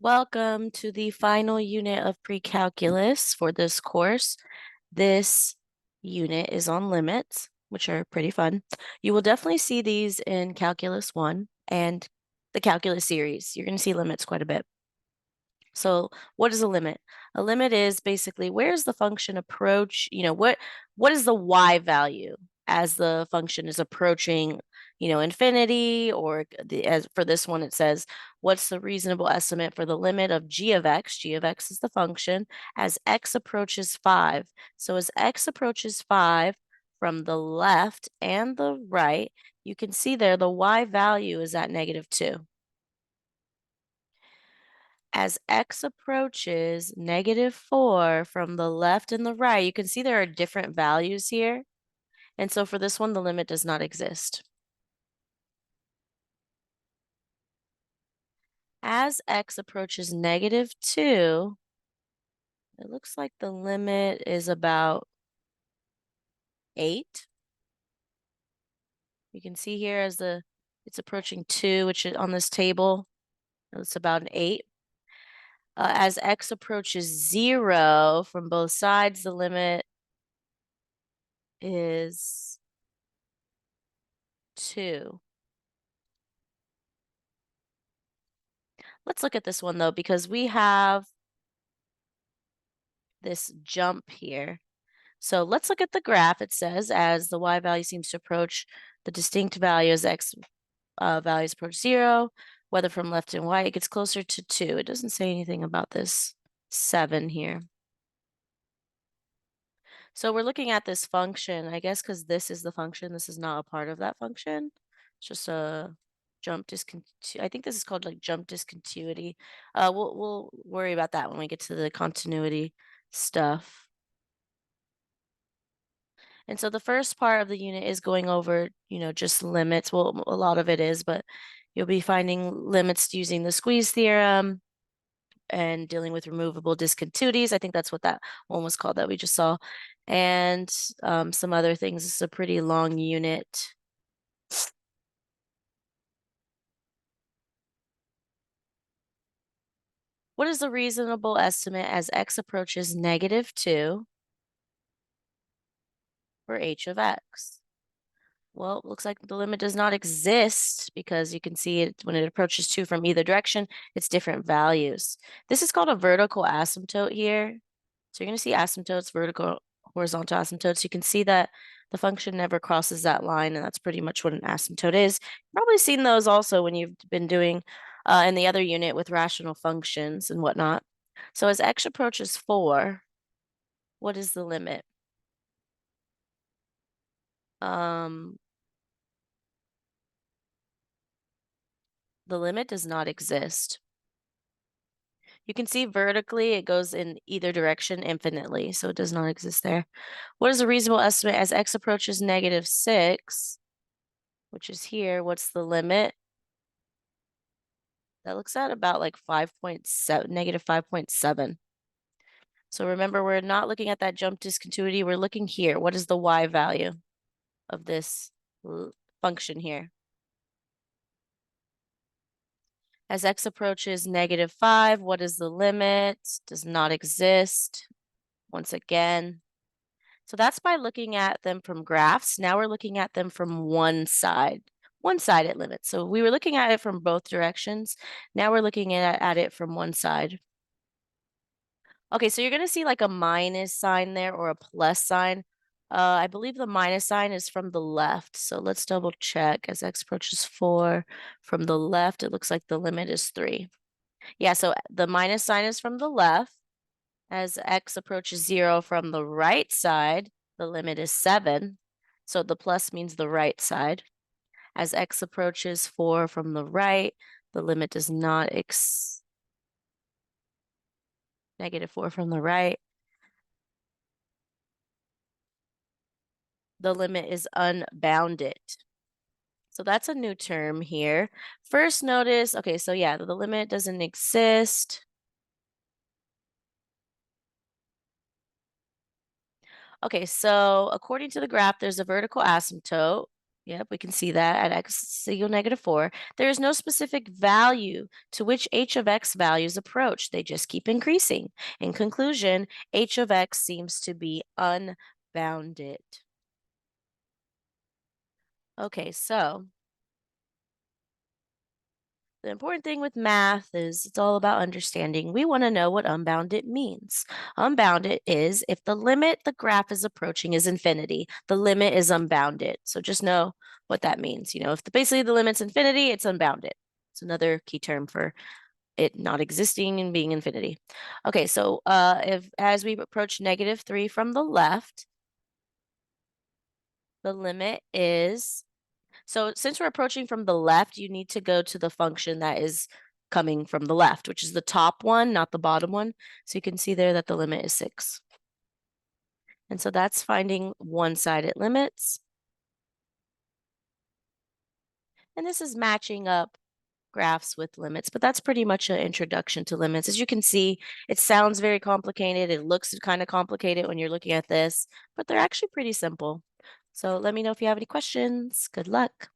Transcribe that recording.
Welcome to the final unit of pre-calculus for this course. This unit is on limits, which are pretty fun. You will definitely see these in Calculus 1 and the calculus series. You're going to see limits quite a bit. So what is a limit? A limit is basically where's the function approach, what is the y value as the function is approaching, infinity, or as for this one it says what's the reasonable estimate for the limit of g of x? G of x is the function as x approaches 5. So as x approaches 5 from the left and the right, you can see there the y value is at -2. As x approaches -4 from the left and the right, you can see there are different values here. And so for this one, the limit does not exist. As x approaches -2, it looks like the limit is about 8. You can see here it's approaching 2, which is on this table, it's about an 8. As x approaches 0 from both sides, the limit is 2. Let's look at this one though, because we have this jump here. So let's look at the graph. It says as the y value seems to approach the distinct value as x values approach 0, whether from left and right, it gets closer to 2. It doesn't say anything about this 7 here. So we're looking at this function, I guess, because this is the function. This is not a part of that function. It's just a jump discontinuity. I think this is called like jump discontinuity. We'll worry about that when we get to the continuity stuff. And so the first part of the unit is going over, just limits. Well, a lot of it is, but you'll be finding limits using the squeeze theorem and dealing with removable discontinuities. I think that's what that one was called that we just saw. And some other things. It's a pretty long unit. What is the reasonable estimate as x approaches -2 for h of x? Well, it looks like the limit does not exist because you can see it when it approaches 2 from either direction, it's different values. This is called a vertical asymptote here. So you're going to see asymptotes, vertical, horizontal asymptotes. You can see that the function never crosses that line, and that's pretty much what an asymptote is. You've probably seen those also when you've been doing in the other unit with rational functions and whatnot. So as x approaches 4, what is the limit? Um, the limit does not exist. You can see vertically it goes in either direction infinitely, so it does not exist there. What is a reasonable estimate as x approaches -6, which is here? What's the limit? That looks at about like 5.7, -5.7. So remember, we're not looking at that jump discontinuity. We're looking here. What is the y value of this function here? As x approaches -5, what is the limit? Does not exist. Once again. So that's by looking at them from graphs. Now we're looking at them from one-sided limits. So we were looking at it from both directions. Now we're looking at it from one side. Okay, so you're going to see like a minus sign there or a plus sign. I believe the minus sign is from the left. So let's double check. As x approaches 4 from the left, it looks like the limit is 3. Yeah, so the minus sign is from the left. As x approaches 0 from the right side, the limit is 7. So the plus means the right side. As x approaches 4 from the right, the limit does not -4 from the right. The limit is unbounded. So that's a new term here. First notice, okay, so yeah, the limit doesn't exist. Okay, so according to the graph, there's a vertical asymptote. Yep, we can see that at x equal -4. There is no specific value to which h of x values approach. They just keep increasing. In conclusion, h of x seems to be unbounded. Okay, so the important thing with math is it's all about understanding. We want to know what unbounded means. Unbounded is if the limit the graph is approaching is infinity, the limit is unbounded. So just know what that means. If basically the limit's infinity, it's unbounded. It's another key term for it not existing and being infinity. Okay, so if as we approach -3 from the left, the limit is so since we're approaching from the left, you need to go to the function that is coming from the left, which is the top one, not the bottom one. So you can see there that the limit is 6. And so that's finding one-sided limits. And this is matching up graphs with limits, but that's pretty much an introduction to limits. As you can see, it sounds very complicated. It looks kind of complicated when you're looking at this, but they're actually pretty simple. So let me know if you have any questions. Good luck.